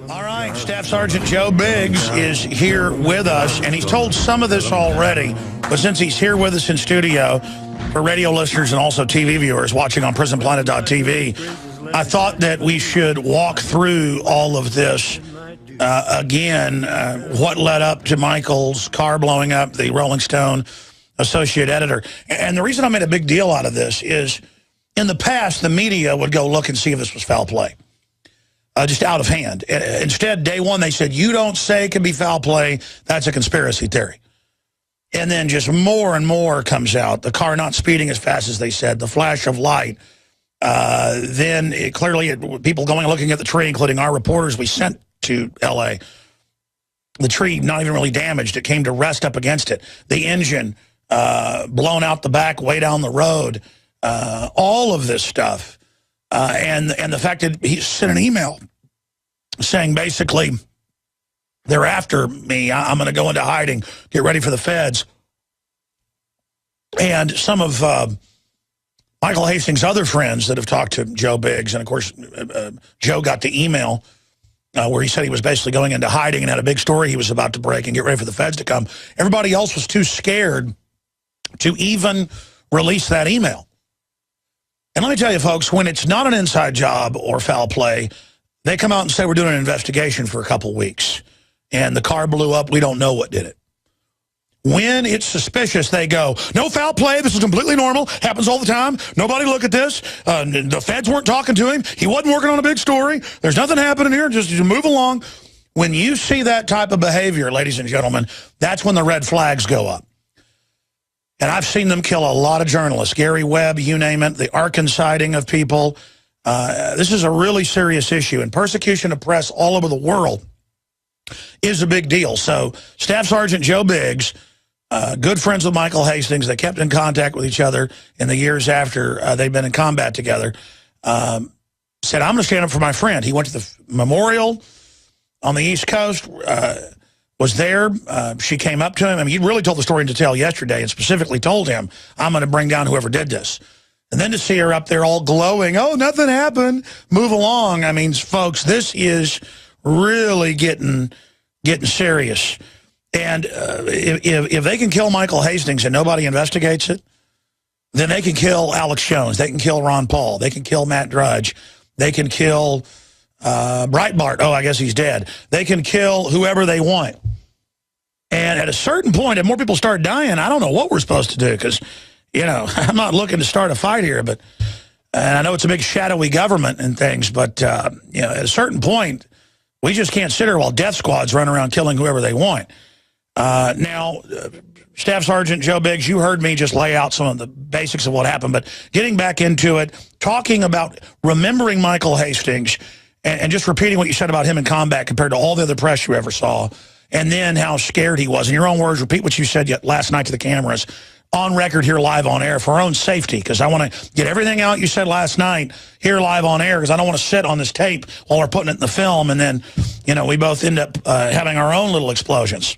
All right, Staff Sergeant Joe Biggs is here with us, and he's told some of this already, but since he's here with us in studio, for radio listeners and also TV viewers watching on prisonplanet.tv, I thought that we should walk through all of this again, what led up to Michael's car blowing up, the Rolling Stone associate editor. And the reason I made a big deal out of this is, in the past, the media would go look and see if this was foul play. Just out of hand. Instead, day one, they said, you don't say it can be foul play. That's a conspiracy theory. And then just more and more comes out. The car not speeding as fast as they said, the flash of light. Then people going and looking at the tree, including our reporters we sent to L.A. The tree not even really damaged. It came to rest up against it. The engine blown out the back way down the road. All of this stuff. And the fact that he sent an email saying basically, they're after me, I'm going to go into hiding, get ready for the feds. And some of Michael Hastings' other friends that have talked to Joe Biggs, and of course, Joe got the email where he said he was basically going into hiding and had a big story he was about to break and get ready for the feds to come. Everybody else was too scared to even release that email. And let me tell you, folks, when it's not an inside job or foul play, they come out and say we're doing an investigation for a couple weeks. And the car blew up. We don't know what did it. When it's suspicious, they go, no foul play. This is completely normal. Happens all the time. Nobody look at this. The feds weren't talking to him. He wasn't working on a big story. There's nothing happening here. Just move along. When you see that type of behavior, ladies and gentlemen, that's when the red flags go up. And I've seen them kill a lot of journalists. Gary Webb, you name it, the arkansizing of people. This is a really serious issue. And persecution of press all over the world is a big deal. So Staff Sergeant Joe Biggs, good friends with Michael Hastings, they kept in contact with each other in the years after they've been in combat together, said, I'm going to stand up for my friend. He went to the memorial on the East Coast, was there. She came up to him. I mean, he really told the story in detail yesterday and specifically told him, I'm going to bring down whoever did this. And then to see her up there all glowing, oh, nothing happened, move along. I mean, folks, this is really getting serious. And if they can kill Michael Hastings and nobody investigates it, then they can kill Alex Jones. They can kill Ron Paul. They can kill Matt Drudge. They can kill Breitbart. Oh, I guess he's dead. They can kill whoever they want. And at a certain point, if more people start dying, I don't know what we're supposed to do because, you know, I'm not looking to start a fight here, but and I know it's a big shadowy government and things, but, you know, at a certain point, we just can't sit here while death squads run around killing whoever they want. Now, Staff Sergeant Joe Biggs, you heard me just lay out some of the basics of what happened, but getting back into it, talking about remembering Michael Hastings and just repeating what you said about him in combat compared to all the other press you ever saw, and then how scared he was. In your own words, repeat what you said last night to the cameras, on record here live on air for our own safety, because I want to get everything out you said last night here live on air, because I don't want to sit on this tape while we're putting it in the film, and then, you know, we both end up having our own little explosions.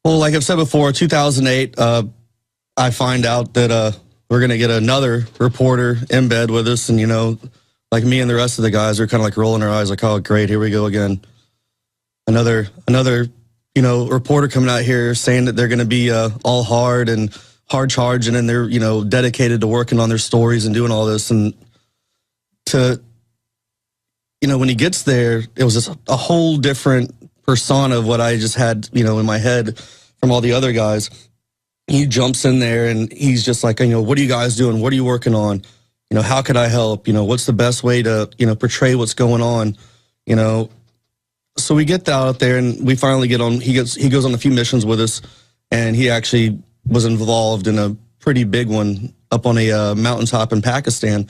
Well, like I've said before, 2008, I find out that we're going to get another reporter in bed with us, and, you know, like me and the rest of the guys are kind of like rolling our eyes like, oh, great, here we go again. Another, you know, reporter coming out here saying that they're going to be all hard and hard charging, and they're, you know, dedicated to working on their stories and doing all this. And to, you know, when he gets there, it was just a whole different persona of what I just had, you know, in my head from all the other guys. He jumps in there and he's just like, you know, what are you guys doing? What are you working on? You know, how could I help? You know, what's the best way to, you know, portray what's going on? You know, so we get out there and we finally get on. He goes on a few missions with us, and he actually was involved in a pretty big one up on a mountaintop in Pakistan.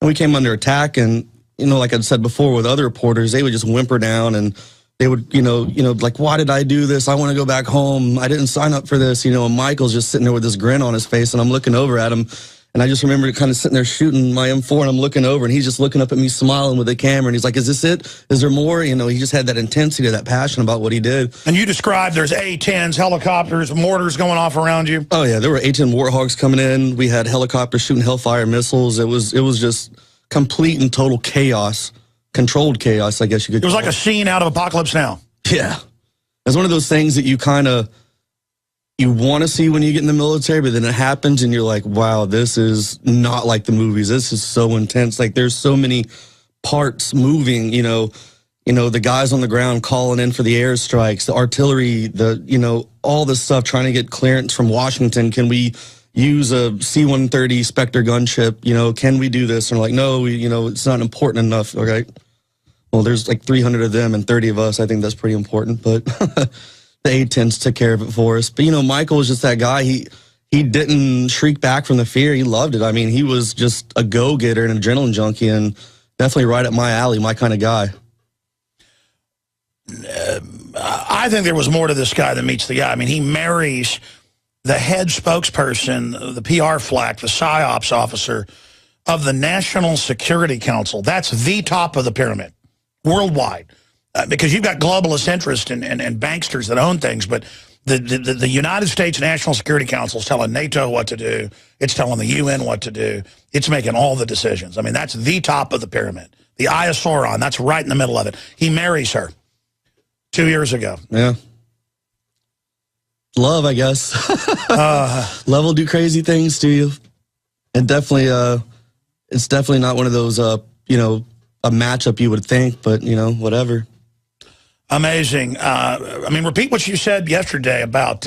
And we came under attack, and, you know, like I said before with other reporters, they would just whimper down and they would, you know, like, why did I do this? I want to go back home. I didn't sign up for this. You know, and Michael's just sitting there with this grin on his face, and I'm looking over at him. And I just remember kind of sitting there shooting my M4, and I'm looking over, and he's just looking up at me, smiling with the camera. And he's like, is this it? Is there more? You know, he just had that intensity, that passion about what he did. And you described there's A-10s, helicopters, mortars going off around you. Oh, yeah. There were A-10 Warthogs coming in. We had helicopters shooting Hellfire missiles. It was just complete and total chaos controlled chaos, I guess you could. It was like a scene out of Apocalypse Now. Yeah. It's one of those things that you want to see when you get in the military, but then it happens and you're like, wow, this is not like the movies. This is so intense. Like there's so many parts moving, the guys on the ground calling in for the airstrikes, the artillery, all this stuff, trying to get clearance from Washington. Can we use a C-130 Spectre gunship? Can we do this? And like, no, it's not important enough. Okay. Well, there's like 300 of them and 30 of us. I think that's pretty important, but the A-10s took care of it for us. But, Michael was just that guy. He didn't shriek back from the fear. He loved it. I mean, he was just a go-getter and an adrenaline junkie, and definitely right up my alley, my kind of guy. I think there was more to this guy than meets the guy. I mean, he marries the head spokesperson, the PR flack, the PSYOPs officer of the National Security Council. That's the top of the pyramid worldwide, because you've got globalist interest and banksters that own things, but the United States National Security Council is telling NATO what to do. It's telling the UN what to do. It's making all the decisions. I mean, that's the top of the pyramid. The Eye of Sauron, that's right in the middle of it. He marries her 2 years ago. Yeah. Love, I guess. Love will do crazy things to you. And definitely, it's definitely not one of those, a matchup you would think, but, whatever. Amazing. I mean, repeat what you said yesterday about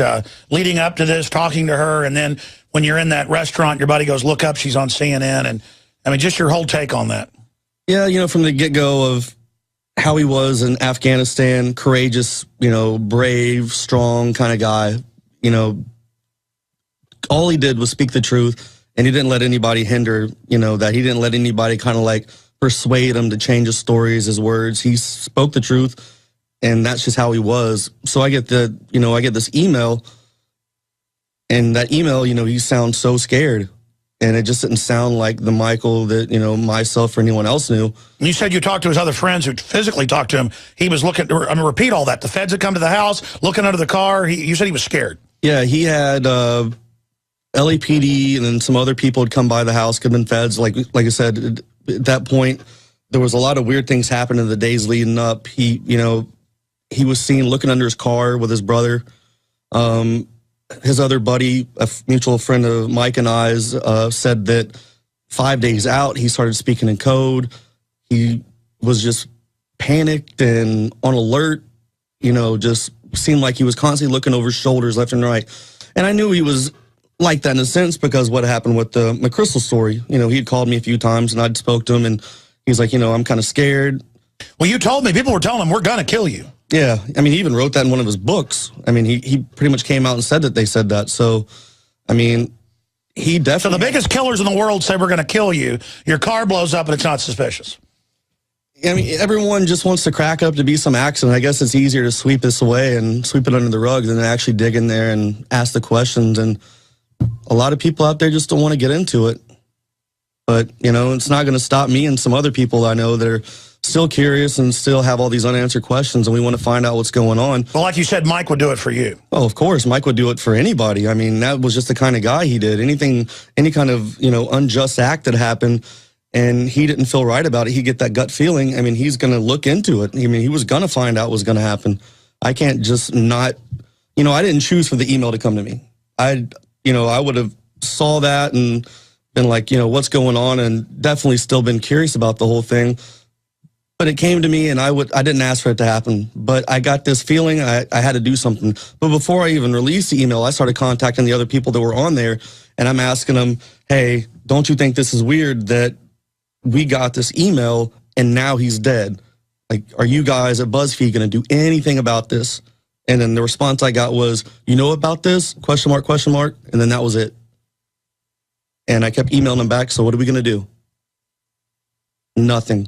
leading up to this, talking to her, and then when you're in that restaurant, your buddy goes, look up, she's on CNN, and, I mean, just your whole take on that. Yeah, from the get-go of how he was in Afghanistan, courageous, brave, strong kind of guy, all he did was speak the truth, and he didn't let anybody hinder, that. He didn't let anybody kind of like persuade him to change his stories, his words. He spoke the truth, and that's just how he was. So I get this email, and that email, he sounds so scared, and it just didn't sound like the Michael that, myself or anyone else knew. You said you talked to his other friends who physically talked to him. He was looking, I mean, repeat all that. The feds had come to the house, looking under the car. You said he was scared. Yeah, he had LAPD and then some other people had come by the house, could have been feds. Like I said, at that point, there was a lot of weird things happening in the days leading up. He was seen looking under his car with his brother. His other buddy, a mutual friend of Mike and I's, said that 5 days out, he started speaking in code. He was just panicked and on alert, just seemed like he was constantly looking over his shoulders left and right. And I knew he was like that in a sense because what happened with the McChrystal story. He had called me a few times and I'd spoke to him and he's like, I'm kind of scared. Well, you told me, people were telling him, we're going to kill you. Yeah. I mean, he even wrote that in one of his books. I mean, he pretty much came out and said that they said that. So, I mean, he definitely... So the biggest killers in the world say we're going to kill you. Your car blows up and it's not suspicious. I mean, everyone just wants to crack up to be some accident. I guess it's easier to sweep this away and sweep it under the rug than to actually dig in there and ask the questions. And a lot of people out there just don't want to get into it. But, it's not going to stop me and some other people I know that are still curious and still have all these unanswered questions, and we want to find out what's going on. Well, like you said, Mike would do it for you. Oh, of course. Mike would do it for anybody. I mean, that was just the kind of guy he did. Anything, any kind of, unjust act that happened, and he didn't feel right about it, he'd get that gut feeling. I mean, he's going to look into it. I mean, he was going to find out what was going to happen. I can't just not, I didn't choose for the email to come to me. I would have saw that and been like, what's going on, and definitely still been curious about the whole thing. But it came to me, and I didn't ask for it to happen. But I got this feeling I had to do something. But before I even released the email, I started contacting the other people that were on there, and I'm asking them, hey, don't you think this is weird that we got this email and now he's dead? Like, are you guys at BuzzFeed going to do anything about this? And then the response I got was, you know about this? Question mark, question mark. And then that was it. And I kept emailing them back. So what are we going to do? Nothing.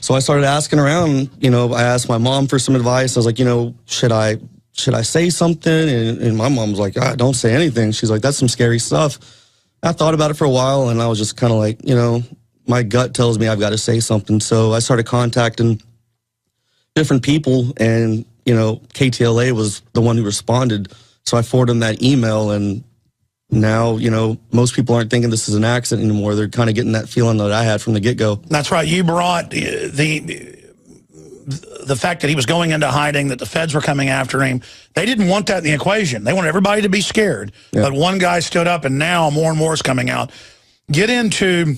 So I started asking around, I asked my mom for some advice. I was like, should I say something? And my mom was like, don't say anything. She's like, that's some scary stuff. I thought about it for a while, and I was just kind of like, my gut tells me I've got to say something. So I started contacting different people, and, KTLA was the one who responded. So I forwarded them that email, and now, you know, most people aren't thinking this is an accident anymore. They're kind of getting that feeling that I had from the get-go. That's right. You brought the fact that he was going into hiding, that the feds were coming after him. They didn't want that in the equation. They wanted everybody to be scared. Yeah. But one guy stood up, and now more and more is coming out. Get into,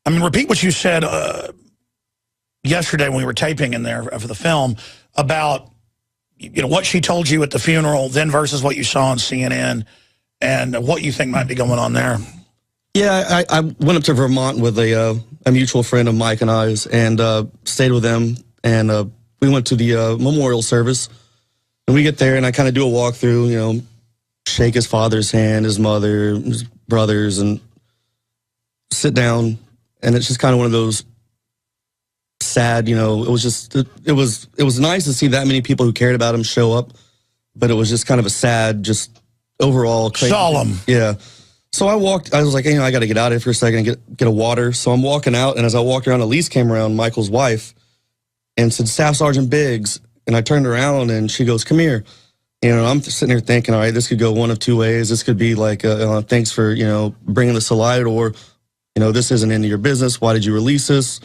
I mean, repeat what you said yesterday when we were taping in there for the film about, you know, what she told you at the funeral, then versus what you saw on CNN, and what you think might be going on there. Yeah, I went up to Vermont with a mutual friend of Mike and I's, and stayed with them, and we went to the memorial service, and we get there, and I kind of do a walkthrough, you know, shake his father's hand, his mother, his brothers, and sit down, and it's just kind of one of those sad, you know, it was just, it was nice to see that many people who cared about him show up, but it was just kind of a sad, just overall crazy. Solemn. Yeah. So I was like, you know, I got to get out of here for a second and get a water. So I'm walking out, and as I walked around, Elise came around, Michael's wife, and said, Staff Sergeant Biggs. And I turned around, and she goes, come here. You know, I'm sitting here thinking, all right, this could go one of two ways. This could be like, thanks for, you know, bringing this to light, or, you know, this isn't into your business. Why did you release this?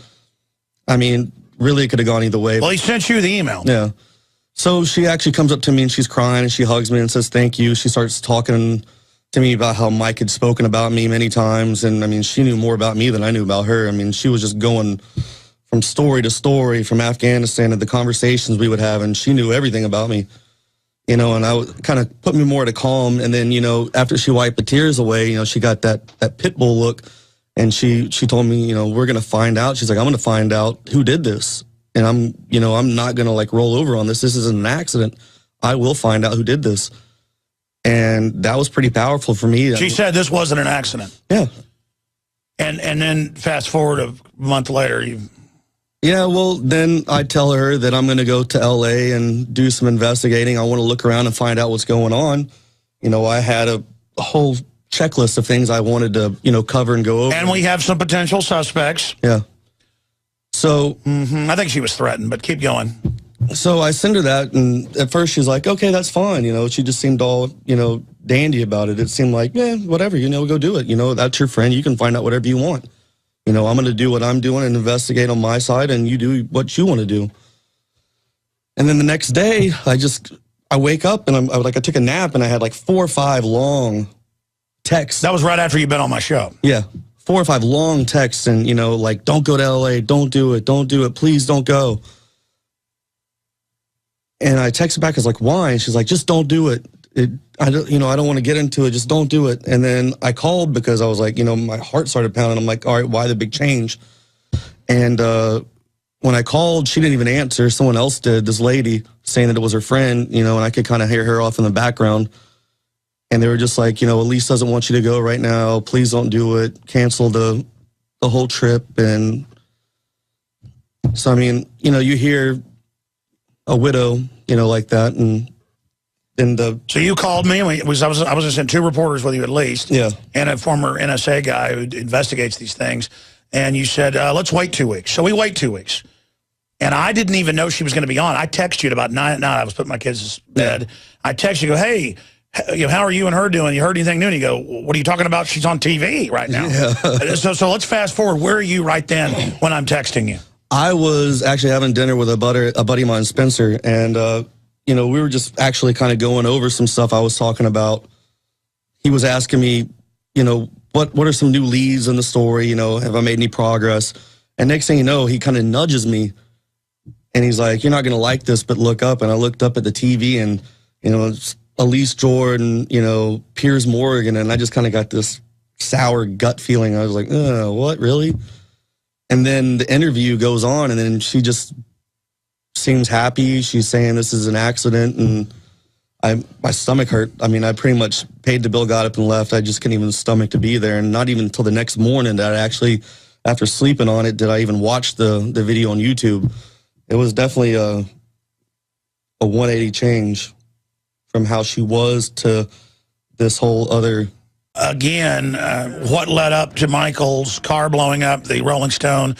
I mean, really, it could have gone either way. Well, he sent you the email. Yeah. So she actually comes up to me, and she's crying, and she hugs me and says, thank you. She starts talking to me about how Mike had spoken about me many times. And I mean, she knew more about me than I knew about her. I mean, she was just going from story to story from Afghanistan to the conversations we would have, and she knew everything about me, you know, and I kind of put me more to calm. And then, you know, after she wiped the tears away, you know, she got that pit bull look, and she told me, you know, we're going to find out. She's like, I'm going to find out who did this. And I'm not going to like roll over on this. This isn't an accident. I will find out who did this. And that was pretty powerful for me. She said this wasn't an accident. Yeah. And then fast forward a month later, Yeah, well, then I tell her that I'm going to go to L.A. and do some investigating. I want to look around and find out what's going on. You know, I had a whole checklist of things I wanted to, you know, cover and go over. And we have some potential suspects. Yeah. So. I think she was threatened, but keep going. So I send her that, and at first she's like, okay, that's fine. You know, she just seemed all, you know, dandy about it. It seemed like, yeah, whatever, you know, go do it. You know, that's your friend. You can find out whatever you want. You know, I'm going to do what I'm doing and investigate on my side, and you do what you want to do. And then the next day, I wake up, and I took a nap, and I had like 4 or 5 long texts. That was right after you'd been on my show. Yeah. 4 or 5 long texts, and, you know, like, don't go to LA, don't do it, please don't go. And I texted back, I was like, why? And she's like, just don't do it. I don't want to get into it, just don't do it. And then I called because I was like, you know, my heart started pounding. I'm like, all right, why the big change? And when I called, she didn't even answer. Someone else did, this lady, saying that it was her friend, you know, and I could kind of hear her off in the background. And they were just like, you know, Elise doesn't want you to go right now. Please don't do it. Cancel the whole trip. And so, I mean, you know, you hear a widow, you know, like that, and so you called me. I was going to send 2 reporters with you at least, yeah, and a former NSA guy who investigates these things. And you said, let's wait 2 weeks. So we wait 2 weeks, and I didn't even know she was going to be on. I texted you at about 9 at night. I was putting my kids to bed. Yeah. I texted you, go, hey, you know, how are you and her doing? You heard anything new? And you go, what are you talking about? She's on TV right now. Yeah. So let's fast forward. Where are you right then when I'm texting you? I was actually having dinner with a buddy of mine, Spencer, and you know, we were just actually kind of going over some stuff I was talking about. He was asking me, you know, what are some new leads in the story? You know, have I made any progress? And next thing you know, he kind of nudges me, and he's like, you're not going to like this, but look up. And I looked up at the TV, and, you know, it's Elise Jordan, you know, Piers Morgan, and I just kind of got this sour gut feeling. I was like, what, really? And then the interview goes on, and then she just seems happy. She's saying this is an accident, and my stomach hurt. I mean, I pretty much paid the bill, got up and left. I just couldn't even stomach to be there. And not even until the next morning that I actually, after sleeping on it, did I even watch the video on YouTube. It was definitely a 180 change from how she was to this whole other. Again, what led up to Michael's car blowing up, the Rolling Stone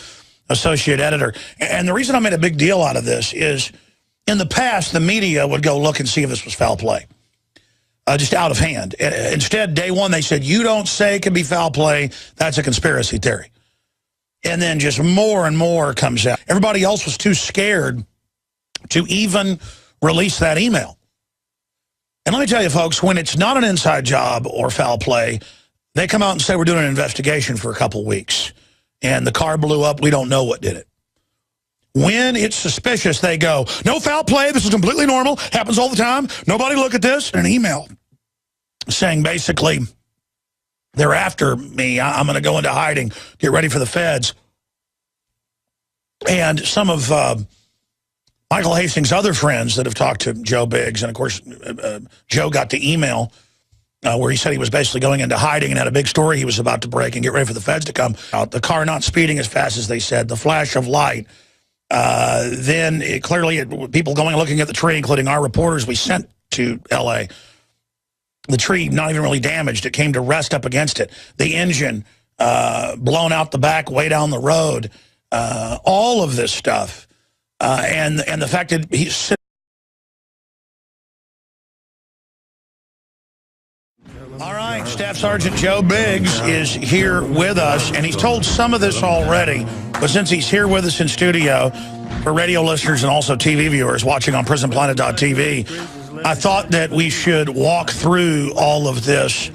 associate editor. And the reason I made a big deal out of this is, in the past, the media would go look and see if this was foul play. just out of hand. Instead, day one, they said, you don't say it can be foul play. That's a conspiracy theory. And then just more and more comes out. Everybody else was too scared to even release that email. And let me tell you, folks, when it's not an inside job or foul play, they come out and say we're doing an investigation for a couple weeks. And the car blew up. We don't know what did it. When it's suspicious, they go, no foul play. This is completely normal. Happens all the time. Nobody look at this. An email saying basically, they're after me. I'm going to go into hiding. Get ready for the feds. And some of Michael Hastings' other friends that have talked to Joe Biggs, and of course, Joe got the email where he said he was basically going into hiding and had a big story he was about to break and get ready for the feds to come out. The car not speeding as fast as they said, the flash of light. Then people going and looking at the tree, including our reporters we sent to L.A., the tree not even really damaged. It came to rest up against it. The engine blown out the back way down the road. All of this stuff. And the fact that he's... All right, Staff Sergeant Joe Biggs is here with us, and he's told some of this already, but since he's here with us in studio, for radio listeners and also TV viewers watching on PrisonPlanet.tv, I thought that we should walk through all of this